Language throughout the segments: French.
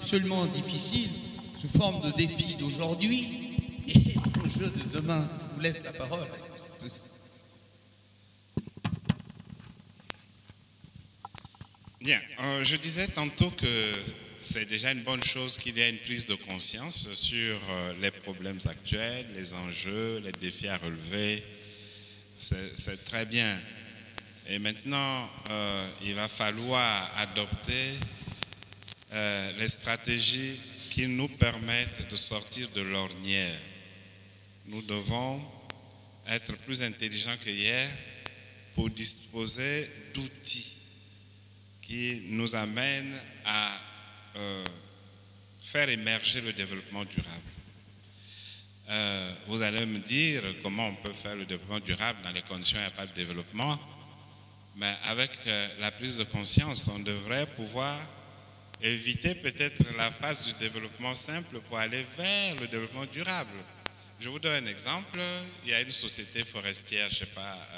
absolument difficile, sous forme de défi d'aujourd'hui et l'enjeu de demain. Je vous laisse la parole. Bien, je disais tantôt que c'est déjà une bonne chose qu'il y ait une prise de conscience sur les problèmes actuels, les enjeux, les défis à relever. C'est très bien. Et maintenant, il va falloir adopter les stratégies qui nous permettent de sortir de l'ornière. Nous devons être plus intelligents que hier pour disposer d'outils qui nous amènent à faire émerger le développement durable. Vous allez me dire comment on peut faire le développement durable dans les conditions où il n'y a pas de développement. Mais avec la prise de conscience, on devrait pouvoir éviter peut-être la phase du développement simple pour aller vers le développement durable. Je vous donne un exemple. Il y a une société forestière, je ne sais pas,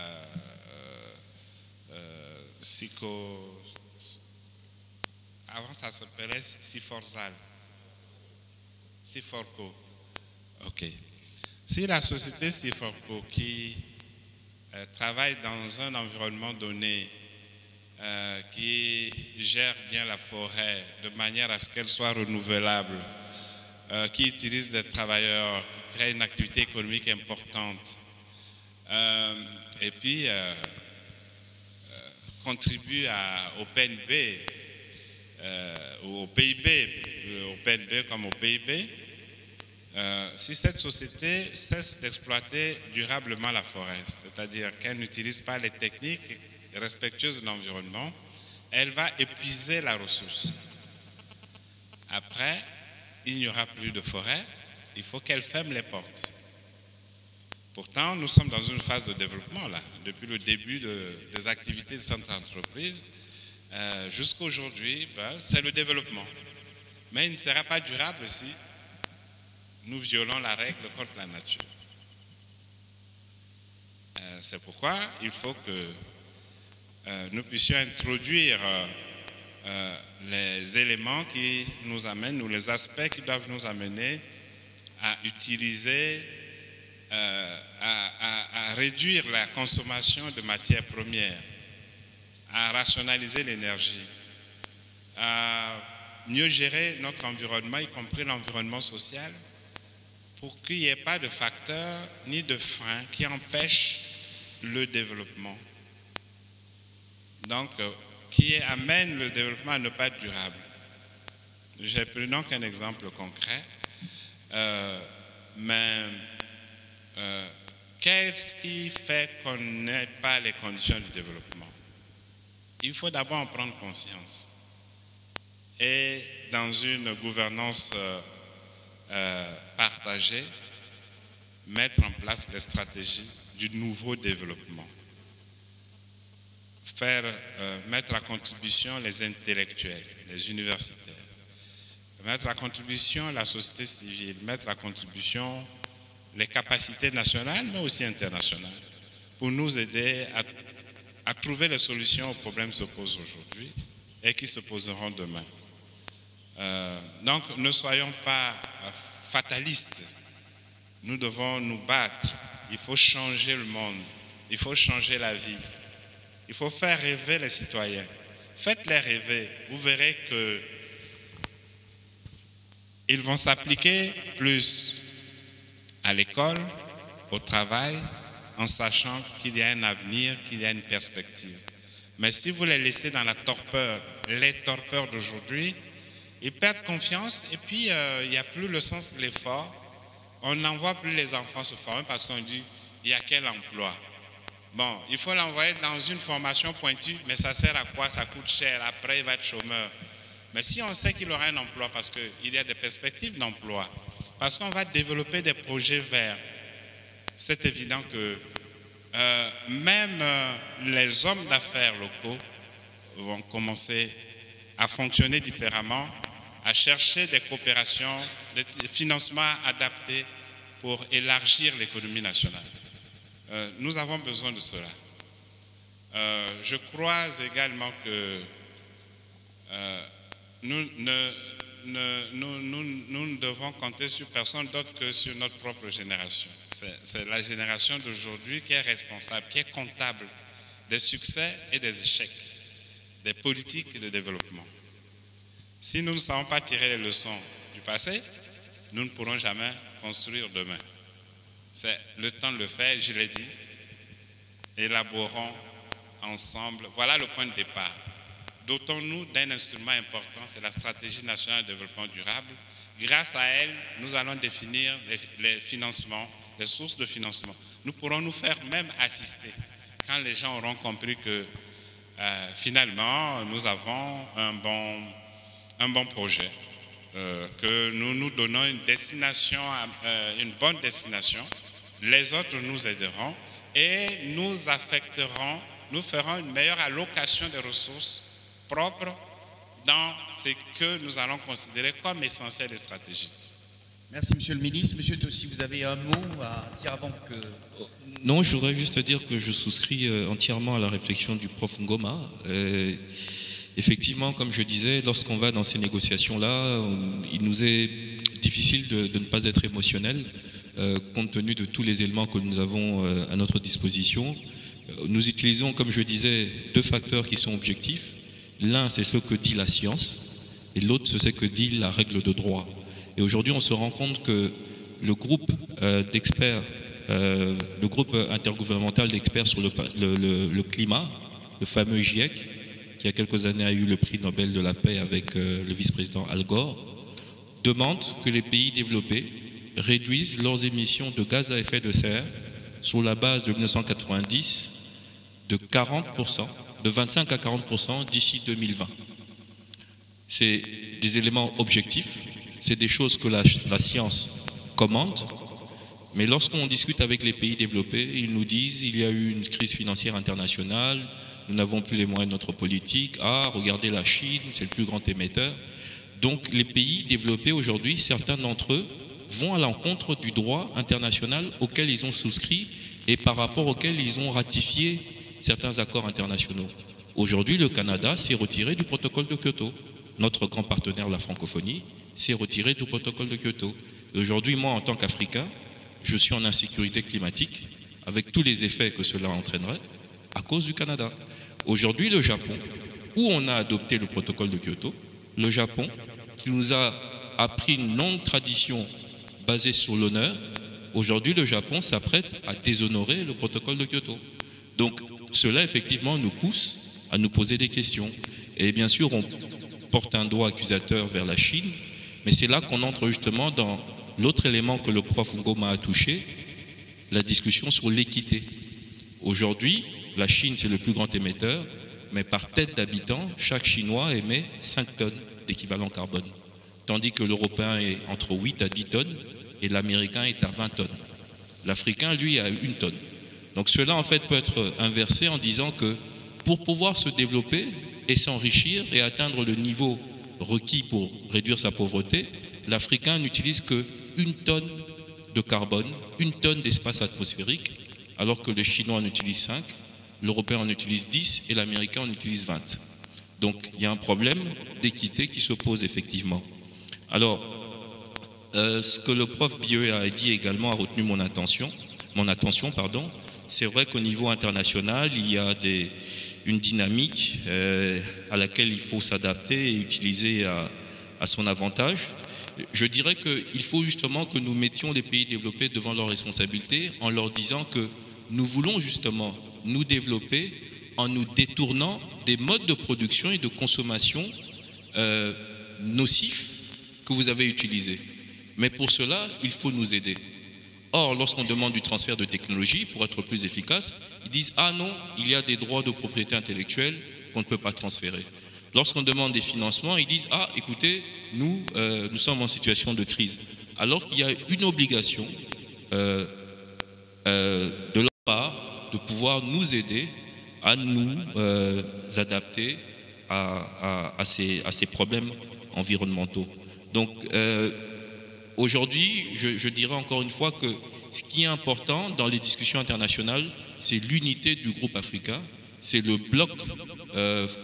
avant ça s'appelait Siforco. Ok. Si la société Siforco qui travaille dans un environnement donné, qui gère bien la forêt de manière à ce qu'elle soit renouvelable, qui utilise des travailleurs, qui crée une activité économique importante, et puis contribue au PNB, au PIB, au PNB comme au PIB, si cette société cesse d'exploiter durablement la forêt, c'est-à-dire qu'elle n'utilise pas les techniques respectueuses de l'environnement, elle va épuiser la ressource. Après, il n'y aura plus de forêt, il faut qu'elle ferme les portes. Pourtant, nous sommes dans une phase de développement là, depuis le début des activités de cette entreprise jusqu'à aujourd'hui, c'est le développement. Mais il ne sera pas durable si nous violons la règle contre la nature. C'est pourquoi il faut que nous puissions introduire les éléments qui nous amènent, ou les aspects qui doivent nous amener à utiliser, à réduire la consommation de matières premières, à rationaliser l'énergie, à mieux gérer notre environnement, y compris l'environnement social, pour qu'il n'y ait pas de facteurs ni de freins qui empêchent le développement. Donc, qui amène le développement à ne pas être durable. J'ai pris donc un exemple concret, mais qu'est-ce qui fait qu'on n'ait pas les conditions du développement? Il faut d'abord en prendre conscience. Et dans une gouvernance partagée, mettre en place les stratégies du nouveau développement. Mettre à contribution les intellectuels, les universitaires, mettre à contribution la société civile, mettre à contribution les capacités nationales, mais aussi internationales, pour nous aider à trouver les solutions aux problèmes qui se posent aujourd'hui et qui se poseront demain. Donc, ne soyons pas fatalistes. Nous devons nous battre. Il faut changer le monde. Il faut changer la vie. Il faut faire rêver les citoyens. Faites-les rêver. Vous verrez qu'ils vont s'appliquer plus à l'école, au travail, en sachant qu'il y a un avenir, qu'il y a une perspective. Mais si vous les laissez dans la torpeur, les torpeurs d'aujourd'hui, ils perdent confiance et puis il n'y a plus le sens de l'effort. On n'envoie plus les enfants se former parce qu'on dit il y a quel emploi? Bon, il faut l'envoyer dans une formation pointue, mais ça sert à quoi? Ça coûte cher, après il va être chômeur. Mais si on sait qu'il aura un emploi parce qu'il y a des perspectives d'emploi, parce qu'on va développer des projets verts, c'est évident que même les hommes d'affaires locaux vont commencer à fonctionner différemment, à chercher des coopérations, des financements adaptés pour élargir l'économie nationale. Nous avons besoin de cela. Je crois également que nous ne nous ne devons compter sur personne d'autre que sur notre propre génération. C'est la génération d'aujourd'hui qui est responsable, qui est comptable des succès et des échecs, des politiques de développement. Si nous ne savons pas tirer les leçons du passé, nous ne pourrons jamais construire demain. C'est le temps de le faire, je l'ai dit. Élaborons ensemble. Voilà le point de départ. Dotons-nous d'un instrument important, c'est la stratégie nationale de développement durable. Grâce à elle, nous allons définir les financements, les sources de financement. Nous pourrons nous faire même assister quand les gens auront compris que finalement, nous avons un bon projet, que nous nous donnons une destination, une bonne destination. Les autres nous aideront et nous affecterons, nous ferons une meilleure allocation des ressources propres dans ce que nous allons considérer comme essentiel et stratégique. Merci, Monsieur le Ministre. Monsieur Tossi, vous avez un mot à dire avant que... Non, je voudrais juste dire que je souscris entièrement à la réflexion du prof Ngoma. Effectivement, comme je disais, lorsqu'on va dans ces négociations-là, il nous est difficile de ne pas être émotionnel, compte tenu de tous les éléments que nous avons à notre disposition. Nous utilisons, comme je disais, deux facteurs qui sont objectifs. L'un, c'est ce que dit la science, et l'autre, c'est ce que dit la règle de droit. Et aujourd'hui, on se rend compte que le groupe d'experts, le groupe intergouvernemental d'experts sur le climat, le fameux GIEC, qui il y a quelques années a eu le prix Nobel de la paix avec le vice-président Al Gore, demande que les pays développés réduisent leurs émissions de gaz à effet de serre sur la base de 1990 de 40%, de 25 à 40% d'ici 2020. C'est des éléments objectifs, c'est des choses que la science commande, mais lorsqu'on discute avec les pays développés, ils nous disent il y a eu une crise financière internationale, nous n'avons plus les moyens de notre politique, regardez la Chine, c'est le plus grand émetteur. Donc les pays développés aujourd'hui, certains d'entre eux vont à l'encontre du droit international auquel ils ont souscrit et par rapport auquel ils ont ratifié certains accords internationaux. Aujourd'hui, le Canada s'est retiré du protocole de Kyoto. Notre grand partenaire, la francophonie, s'est retiré du protocole de Kyoto. Aujourd'hui, moi, en tant qu'Africain, je suis en insécurité climatique, avec tous les effets que cela entraînerait, à cause du Canada. Aujourd'hui, le Japon, où on a adopté le protocole de Kyoto, le Japon, qui nous a appris une longue tradition basée sur l'honneur, aujourd'hui, le Japon s'apprête à déshonorer le protocole de Kyoto. Donc, cela, effectivement, nous pousse à nous poser des questions. Et bien sûr, on porte un doigt accusateur vers la Chine, mais c'est là qu'on entre justement dans l'autre élément que le prof Ngoma a touché, la discussion sur l'équité. Aujourd'hui, la Chine, c'est le plus grand émetteur, mais par tête d'habitant, chaque Chinois émet 5 tonnes d'équivalent carbone, tandis que l'Européen est entre 8 à 10 tonnes et l'Américain est à 20 tonnes. L'Africain, lui, a 1 tonne. Donc cela, en fait, peut être inversé en disant que pour pouvoir se développer et s'enrichir et atteindre le niveau requis pour réduire sa pauvreté, l'Africain n'utilise que 1 tonne de carbone, 1 tonne d'espace atmosphérique, alors que le Chinois en utilise 5, l'Européen en utilise 10 et l'Américain en utilise 20. Donc il y a un problème d'équité qui se pose effectivement. Alors, ce que le prof Bieu a dit également a retenu mon attention, c'est vrai qu'au niveau international, il y a une dynamique à laquelle il faut s'adapter et utiliser à son avantage. Je dirais qu'il faut justement que nous mettions les pays développés devant leurs responsabilités en leur disant que nous voulons justement nous développer en nous détournant des modes de production et de consommation nocifs que vous avez utilisés. Mais pour cela, il faut nous aider. Or, lorsqu'on demande du transfert de technologie pour être plus efficace, ils disent « Ah non, il y a des droits de propriété intellectuelle qu'on ne peut pas transférer ». Lorsqu'on demande des financements, ils disent « Ah, écoutez, nous sommes en situation de crise ». Alors qu'il y a une obligation de leur part de pouvoir nous aider à nous adapter à ces problèmes environnementaux. Donc, aujourd'hui, je dirais encore une fois que ce qui est important dans les discussions internationales, c'est l'unité du groupe africain, c'est le bloc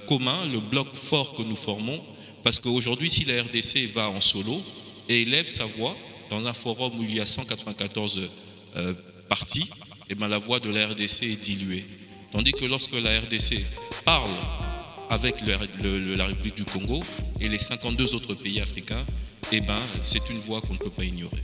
commun, le bloc fort que nous formons, Parce qu'aujourd'hui, si la RDC va en solo et élève sa voix dans un forum où il y a 194 partis, et bien la voix de la RDC est diluée. Tandis que lorsque la RDC parle avec la République du Congo et les 52 autres pays africains, et ben c'est une voix qu'on ne peut pas ignorer.